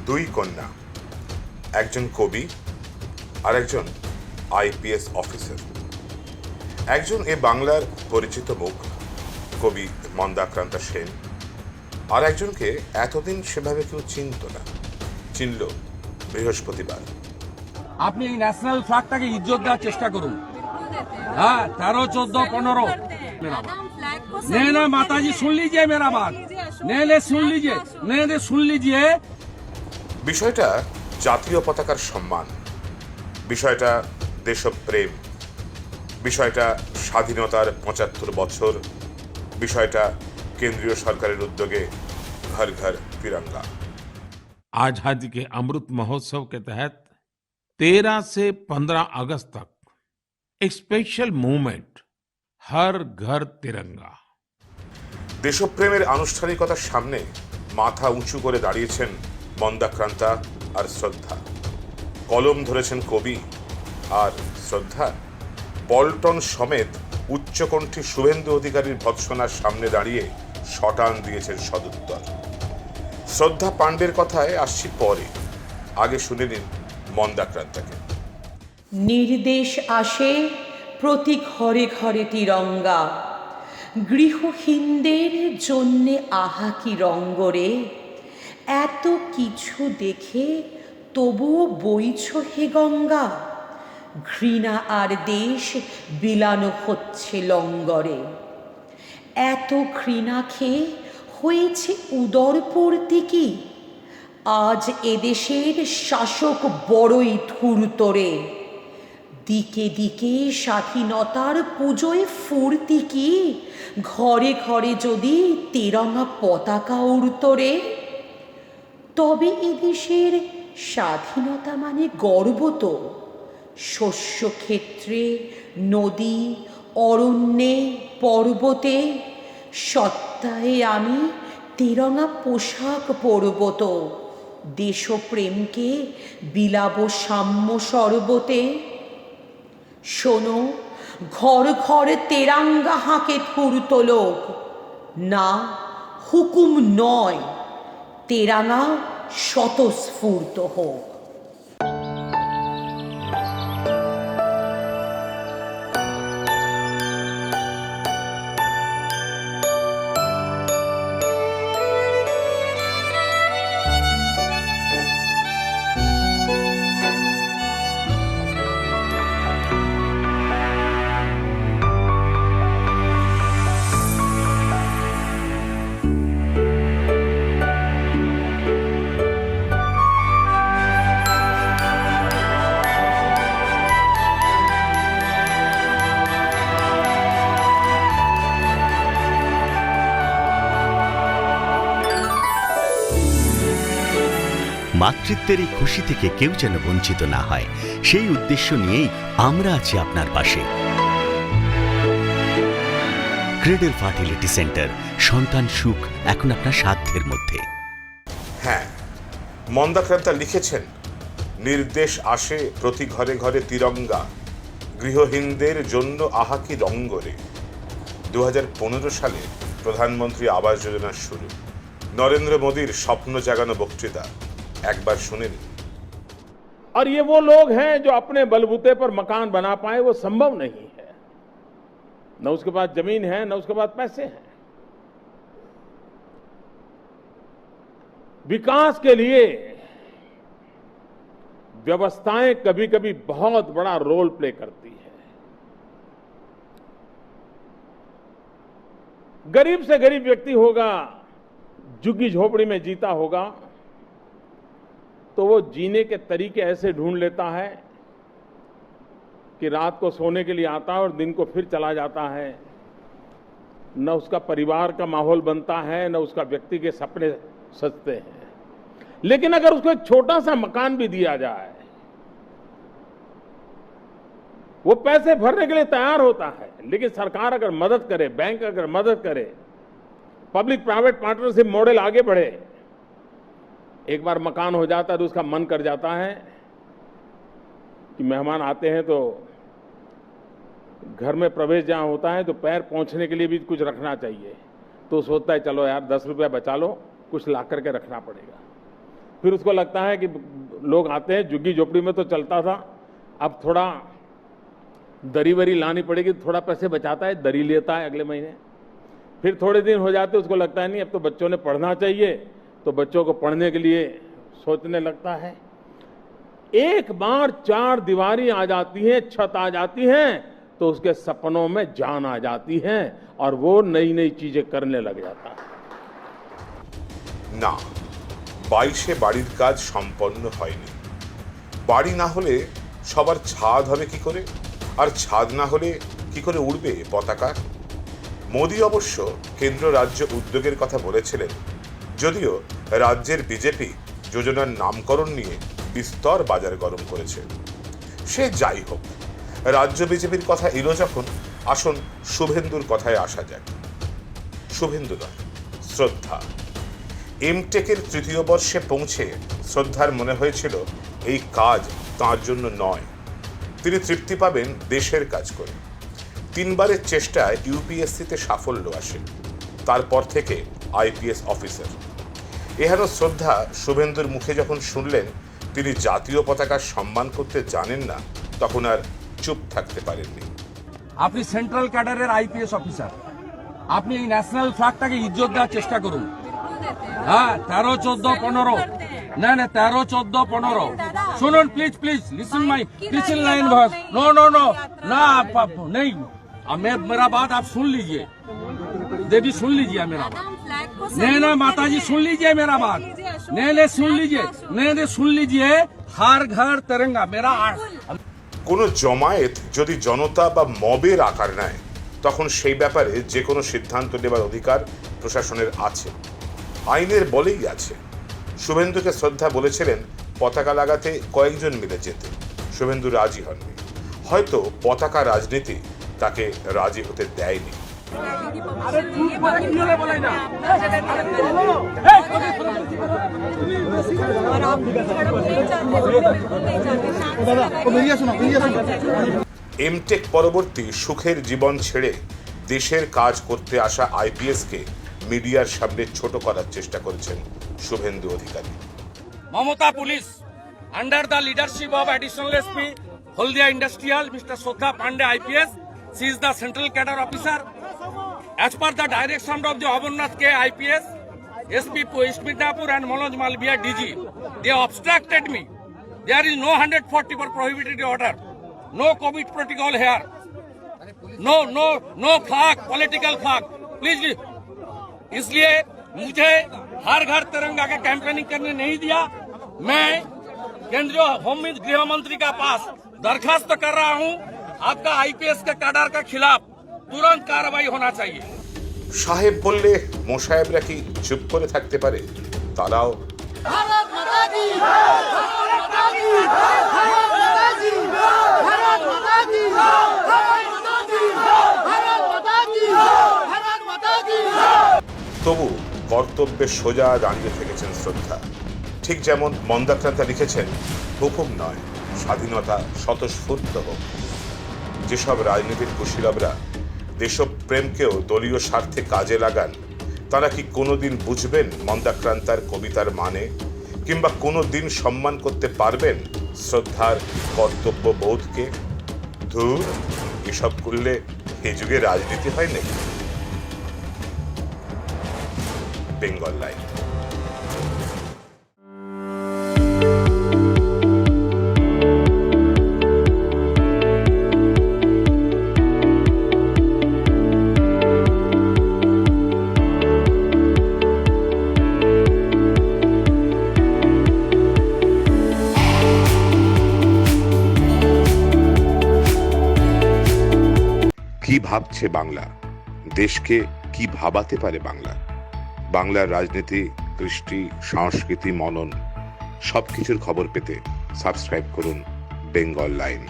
দুই কন্যা, একজন কবি আর একজন আইপিএস অফিসার। একজন এ বাংলার পরিচিত মুখ কবি মন্দাক্রান্তা সেন, আর একজনকে এতদিন সেভাবে কেউ চিনত না, চিনল বৃহস্পতিবার। আপনি এই ন্যাশনাল ফ্ল্যাগটাকে ইজ্জত দেওয়ার চেষ্টা করুন। हाँ 13, 14, 15 मेरा बात नहीं माता जी सुन लीजिए मेरा बात नहीं सुन लीजिए। বিষয়টা জাতীয় পতাকার সম্মান, বিষয়টা দেশপ্রেম, বিষয়টা স্বাধীনতার ৭৫ বছর, বিষয়টা কেন্দ্রীয় সরকারের উদ্যোগে ঘর ঘর তিরঙ্গা। आजादी के अमृत महोत्सव के तहत 13 से 15 अगस्त तक एक स्पेशल मूवमेंट हर घर तिरंगा। দেশপ্রেমের আনুষ্ঠানিকতার সামনে মাথা উঁচু করে দাঁড়িয়েছেন মন্দাক্রান্তা আর শ্রদ্ধা। কলম ধরেছেন কবি আর শ্রদ্ধা পল্টন সমেত উচ্চকণ্ঠী শুভেন্দু অধিকারীর ভৎসনার সামনে দাঁড়িয়ে শটান দিয়েছেন সদুত্তর। শ্রদ্ধা পাণ্ডের কথায় আসছি পরে, আগে শুনে নিন মন্দাক্রান্তাকে। নির্দেশ আসে প্রতি ঘরে ঘরে তিরঙ্গা, গৃহহীনদের জন্যে আহা কি রঙ্গরে। এত কিছু দেখে তবুও বইছ হে গঙ্গা, ঘৃণা আর দেশ বিলানো হচ্ছে লঙ্গরে। এত ঘৃণা খেয়ে হয়েছে উদরপূর্তি কি, আজ এদেশের শাসক বড়ই ধূর্তরে। দিকে দিকে স্বাধীনতার পুজোয় ফুর্তি কি, ঘরে ঘরে যদি তেরঙা পতাকা উড়তরে। তবে এদেশের স্বাধীনতা মানে গর্ব তো, শস্যক্ষেত্রে, নদী, অরণ্যে, পর্বতে সত্তায় আমি তেরঙা পোশাক পরব তো, দেশপ্রেমকে বিলাবো সাম্য সর্বতে। শোনো ঘর ঘর তেরাঙ্গা হাঁকে ধূর্ত লোক, না হুকুম নয়, তেরাঙ্গা স্বতঃস্ফূর্ত হোক। মাতৃত্বের এই খুশি থেকে কেউ যেন বঞ্চিত না হয়, সেই উদ্দেশ্য নিয়েই আমরা আছি আপনার পাশে। ক্রেডল ফার্টিলিটি সেন্টার, সন্তান সুখ এখন আপনার সাধ্যের মধ্যে। হ্যাঁ, মন্দাক্রান্তা লিখেছেন, নির্দেশ আসে প্রতি ঘরে ঘরে তিরঙ্গা, গৃহহীনদের জন্য আহা কি রঙ্গরে। 2015 সালে প্রধানমন্ত্রী আবাস যোজনার শুরু, নরেন্দ্র মোদীর স্বপ্ন জাগানো বক্তৃতা একবার শুনেন। और ये वो लोग हैं जो अपने बलबूते पर मकान बना पाए, वो संभव नहीं है। न उसके पास जमीन है, न उसके पास पैसे हैं। विकास के लिए व्यवस्थाएं कभी कभी बहुत बड़ा रोल प्ले करती है। गरीब से गरीब व्यक्ति होगा, झुग्गी झोपड़ी में जीता होगा, तो वो जीने के तरीके ऐसे ढूंढ लेता है कि रात को सोने के लिए आता है और दिन को फिर चला जाता है। न उसका परिवार का माहौल बनता है, न उसका व्यक्ति के सपने सजते हैं। लेकिन अगर उसको एक छोटा सा मकान भी दिया जाए, वो पैसे भरने के लिए तैयार होता है। लेकिन सरकार अगर मदद करे, बैंक अगर मदद करे, पब्लिक प्राइवेट पार्टनरशिप मॉडल आगे बढ़े, एक बार मकान हो जाता है तो उसका मन कर जाता है कि मेहमान आते हैं तो घर में प्रवेश जहां होता है तो पैर पहुंचने के लिए भी कुछ रखना चाहिए। तो सोचता है चलो यार 10 रुपया बचा लो, कुछ ला करके रखना पड़ेगा। फिर उसको लगता है कि लोग आते हैं, झुग्गी झोपड़ी में तो चलता था, अब थोड़ा दरी वरी लानी पड़ेगी, थोड़ा पैसे बचाता है, दरी लेता है अगले महीने। फिर थोड़े दिन हो जाते उसको लगता है नहीं अब तो बच्चों ने पढ़ना चाहिए, तो बच्चों को पढ़ने के लिए सोचने लगता है। एक बार चार दीवारी आ जाती है, छत आ जाती है, तो उसके सपनों में जान आ जाती है और वो नई नई चीजें करने लग जाता है। না, 22-এ বাড়ির কাজ সম্পন্ন হয়নি। বাড়ি না হলে সবার ছাদ হবে কি করে, আর ছাদ না হলে কি করে উড়বে পতাকা? মোদি অবশ্য কেন্দ্র রাজ্য উদ্যোগের কথা বলেছিলেন, যদিও রাজ্যের বিজেপি যোজনার নামকরণ নিয়ে বিস্তর বাজার গরম করেছে। সে যাই হোক, রাজ্য বিজেপির কথা এলো যখন, আসুন শুভেন্দুর কথায় আসা যাক। শুভেন্দু নয়, শ্রদ্ধা। এমটেকের তৃতীয় বর্ষে পৌঁছে শ্রদ্ধার মনে হয়েছিল এই কাজ তাঁর জন্য নয়, তিনি তৃপ্তি পাবেন দেশের কাজ করে। 3 বারের চেষ্টায় ইউপিএসসিতে সাফল্য আসে, তারপর থেকে আইপিএস অফিসার। এহেন শ্রদ্ধা শুভেন্দুর মুখে যখন শুনলেন তিনি জাতীয় পতাকার সম্মান করতে জানেন না, তখন আর চুপ থাকতে পারেননি। আপনি সেন্ট্রাল ক্যাডারের আইপিএস অফিসার, আপনি এই ন্যাশনাল ফ্ল্যাগটাকে ইজ্জত দেওয়ার চেষ্টা করুন। হ্যাঁ, 13, 14, 15, না না 13, 14, 15 শুনুন, please please listen my listen line बस। नो नो नो ना, आप नहीं, मेरा बात आप सुन लीजिए, देवी सुन लीजिए मेरा बात। नहीं ना माता जी सुन लीजिए मेरा बात, नहीं सुन लीजिए, नहीं सुन लीजिए। हर घर तिरंगा मेरा। কোনো জমায়েত যদি জনতা বা মবের আকার নেয়, তখন সেই ব্যাপারে যে কোনো সিদ্ধান্ত নেবার অধিকার প্রশাসনের আছে, আইনের বলেই আছে। শুভেন্দুকে শ্রদ্ধা বলেছিলেন পতাকা লাগাতে কয়েকজন মিলে যেতে, শুভেন্দু রাজি হননি। হয়তো পতাকা রাজনীতি তাকে রাজি হতে দেয়নি। এমটেক পরবর্তী সুখের জীবন ছেড়ে দেশের কাজ করতে আসা আইপিএসকে মিডিয়ার সামনে ছোট করার চেষ্টা করেছেন Suvendu Adhikari. Mamata police under the leadership of additional SP Haldia Industrial, Mr. Shraddha Pandey IPS, she is the central cadre officer. As per the direction of the Amarnath K IPS, SP East Midnapur and Manoj Malviya DG, they obstructed me. There is no 144 prohibited order, no COVID protocol here, no flag, political flag. Please, इसलिए मुझे हर घर तिरंगा का campaigning करने नहीं दिया। मैं केंद्रीय होम गृह मंत्री का पास दरखास्त कर रहा हूं, आपका आईपीएस के कैडर के खिलाफ तुरंत कार्रवाई होना चाहिए। সাহেব বললে মোসাহেবরা কি চুপ করে থাকতে পারে? তারাও তবু কর্তব্যে সোজা দাঁড়িয়ে থেকেছেন শ্রদ্ধা। ঠিক যেমন মন্দাক্রান্তা লিখেছেন, হুকুম নয়, স্বাধীনতা স্বতঃস্ফূর্ত হোক। যেসব রাজনীতির কুশীলবরা দেশপ্রেমকেও দলীয় স্বার্থে কাজে লাগান, তারা কি কোনোদিন বুঝবেন মন্দাক্রান্তার কবিতার মানে, কিংবা কোনোদিন সম্মান করতে পারবেন শ্রদ্ধার কর্তব্য বোধকে? ধুর, এসব করলে এ যুগে রাজনীতি হয় নাকি? বেঙ্গল লাইন। কি ভাবছে বাংলা? দেশকে কি ভাবাতে পারে বাংলা? বাংলার রাজনীতি, কৃষ্টি, সংস্কৃতি, মনন সবকিছুর খবর পেতে সাবস্ক্রাইব করুন বেঙ্গল লাইন।